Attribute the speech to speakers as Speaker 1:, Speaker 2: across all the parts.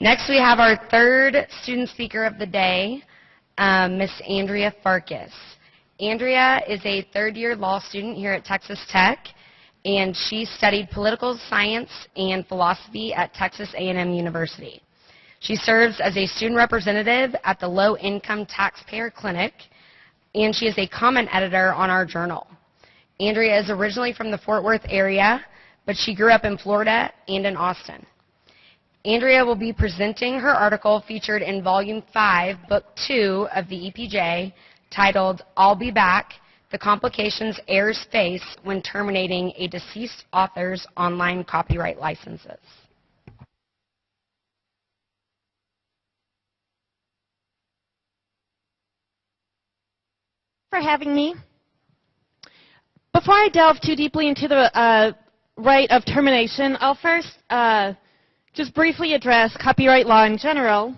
Speaker 1: Next, we have our third student speaker of the day, Miss Andrea Farkas. Andrea is a third-year law student here at Texas Tech, and she studied political science and philosophy at Texas A&M University. She serves as a student representative at the Low Income Taxpayer Clinic, and she is a comment editor on our journal. Andrea is originally from the Fort Worth area, but she grew up in Florida and in Austin. Andrea will be presenting her article featured in Volume 5, Book 2 of the EPJ, titled, "I'll Be Back, The Complications Heirs Face When Terminating a Deceased Author's Online Copyright Licenses."
Speaker 2: For having me. Before I delve too deeply into the right of termination, I'll first just briefly address copyright law in general.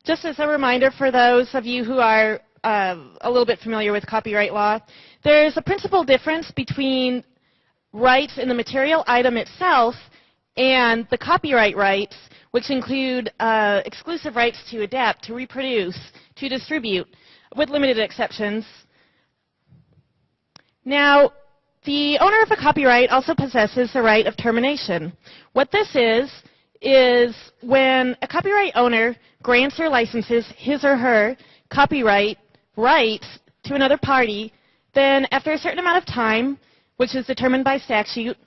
Speaker 2: Just as a reminder for those of you who are a little bit familiar with copyright law, there's a principal difference between rights in the material item itself and the copyright rights, which include exclusive rights to adapt, to reproduce, to distribute, with limited exceptions. Now, the owner of a copyright also possesses the right of termination. What this is when a copyright owner grants or licenses his or her copyright rights to another party, then after a certain amount of time, which is determined by statute,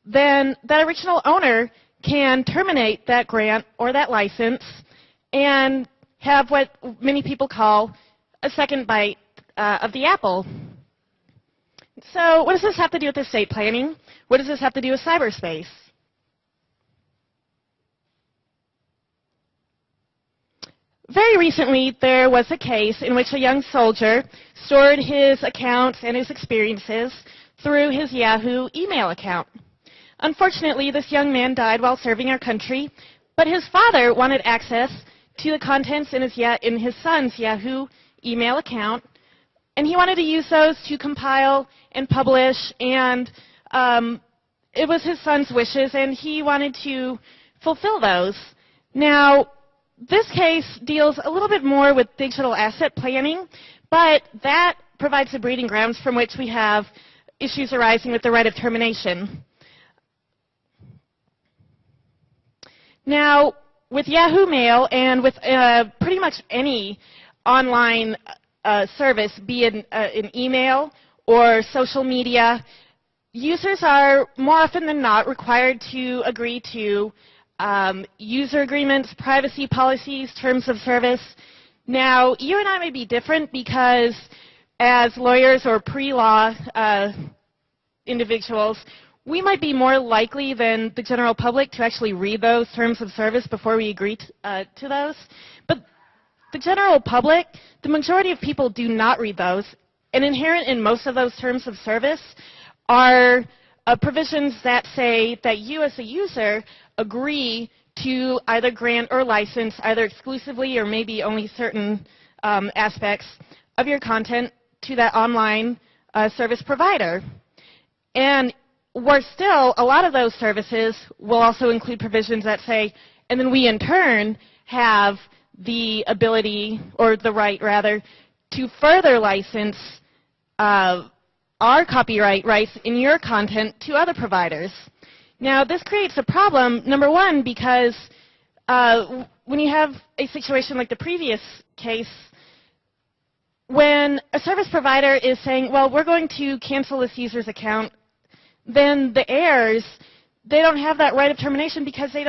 Speaker 2: then that original owner can terminate that grant or that license and have what many people call a second bite of the apple. So what does this have to do with estate planning? What does this have to do with cyberspace? Very recently, there was a case in which a young soldier stored his accounts and his experiences through his Yahoo email account. Unfortunately, this young man died while serving our country, but his father wanted access to the contents in his son's Yahoo email account, and he wanted to use those to compile and publish, and it was his son's wishes, and he wanted to fulfill those. Now, this case deals a little bit more with digital asset planning, but that provides the breeding grounds from which we have issues arising with the right of termination. Now, with Yahoo Mail and with pretty much any online service, be it in email or social media, users are more often than not required to agree to user agreements, privacy policies, terms of service. Now, you and I may be different because as lawyers or pre-law individuals, we might be more likely than the general public to actually read those terms of service before we agree to those. But the general public, the majority of people do not read those, and inherent in most of those terms of service are provisions that say that you as a user agree to either grant or license, either exclusively or maybe only certain aspects of your content to that online service provider. And worse still, a lot of those services will also include provisions that say, and then we in turn have the ability, or the right rather, to further license our copyright rights in your content to other providers. Now, this creates a problem, number one, because when you have a situation like the previous case, when a service provider is saying, well, we're going to cancel this user's account, then the heirs, they don't have that right of termination because they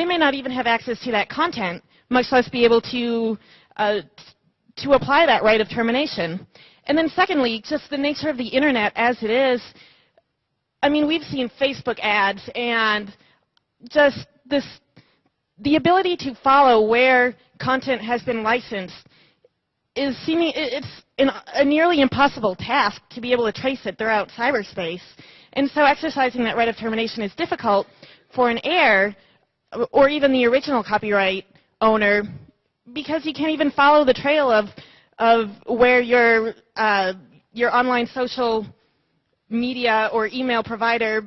Speaker 2: may not even have access to that content, much less be able to apply that right of termination. And then secondly, just the nature of the internet as it is, I mean, we've seen Facebook ads and just the ability to follow where content has been licensed is it's a nearly impossible task to be able to trace it throughout cyberspace. And so exercising that right of termination is difficult for an heir or even the original copyright owner because you can't even follow the trail of where your online social media or email provider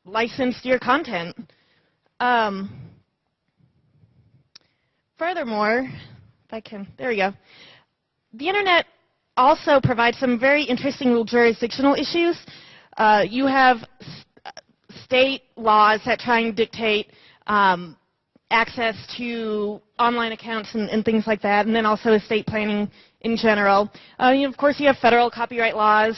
Speaker 2: licensed your content. furthermore, if I can, there we go. The internet also provides some very interesting jurisdictional issues. You have state laws that try and dictate access to online accounts and things like that, and then also estate planning in general. Of course, you have federal copyright laws.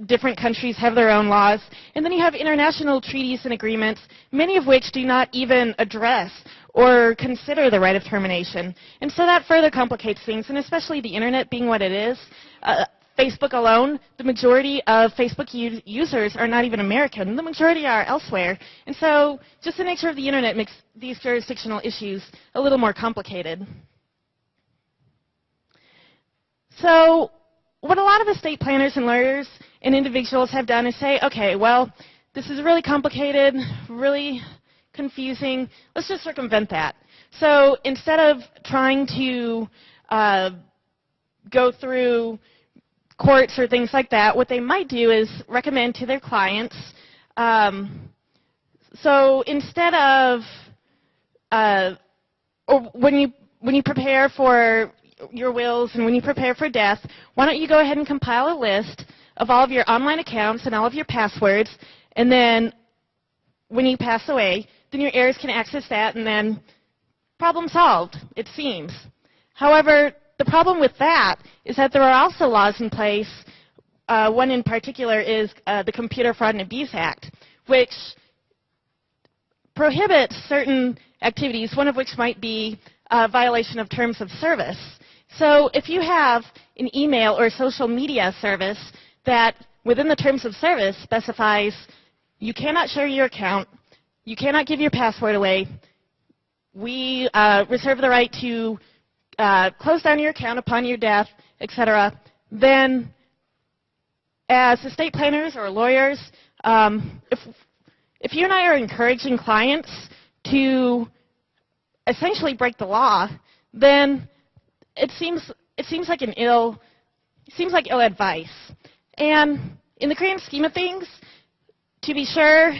Speaker 2: Different countries have their own laws. And then you have international treaties and agreements, many of which do not even address or consider the right of termination. And so that further complicates things, and especially the internet being what it is. Facebook alone, the majority of Facebook users are not even American. The majority are elsewhere. And so just the nature of the internet makes these jurisdictional issues a little more complicated. So what a lot of estate planners and lawyers and individuals have done is say, okay, well, this is really complicated, really confusing. Let's just circumvent that. So instead of trying to go through courts or things like that, what they might do is recommend to their clients. So instead of, or when you prepare for your wills and when you prepare for death, why don't you go ahead and compile a list of all of your online accounts and all of your passwords, and then when you pass away, then your heirs can access that, and then problem solved, it seems. However, the problem with that is that there are also laws in place. One in particular is the Computer Fraud and Abuse Act, which prohibits certain activities, one of which might be a violation of terms of service. So if you have an email or social media service that within the terms of service specifies you cannot share your account, you cannot give your password away, we reserve the right to close down your account upon your death, etc., then as estate planners or lawyers, if you and I are encouraging clients to essentially break the law, then it seems like ill advice. And in the grand scheme of things, to be sure,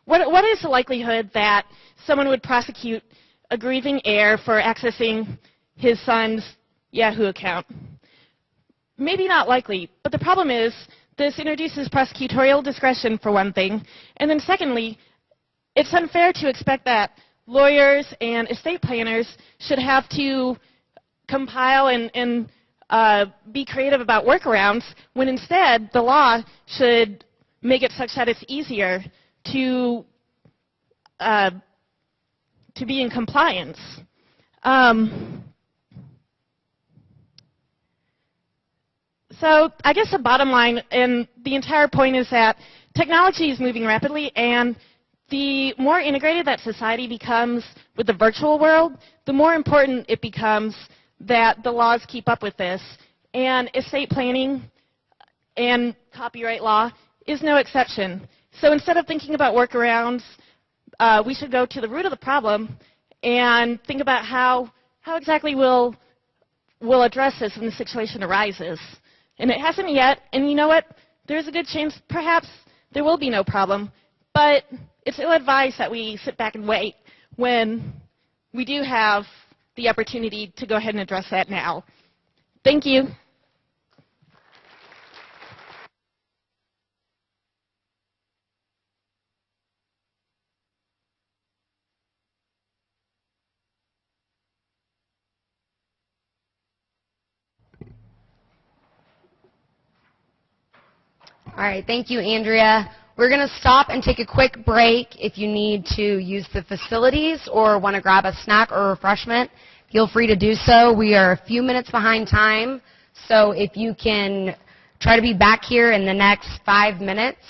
Speaker 2: what is the likelihood that someone would prosecute a grieving heir for accessing his son's Yahoo account? Maybe not likely, but the problem is this introduces prosecutorial discretion for one thing, and then secondly, it's unfair to expect that lawyers and estate planners should have to compile and be creative about workarounds when instead the law should make it such that it's easier to be in compliance. So I guess the bottom line and the entire point is that technology is moving rapidly, and the more integrated that society becomes with the virtual world, the more important it becomes that the laws keep up with this. And estate planning and copyright law is no exception. So instead of thinking about workarounds, we should go to the root of the problem and think about how exactly we'll address this when the situation arises. And it hasn't yet, and you know what? There's a good chance perhaps there will be no problem, but it's ill-advised that we sit back and wait when we do have the opportunity to go ahead and address that now. Thank you.
Speaker 1: All right, thank you, Andrea. We're going to stop and take a quick break. If you need to use the facilities or want to grab a snack or refreshment, feel free to do so. We are a few minutes behind time, so if you can try to be back here in the next 5 minutes,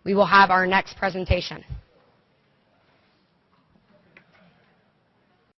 Speaker 1: we will have our next presentation.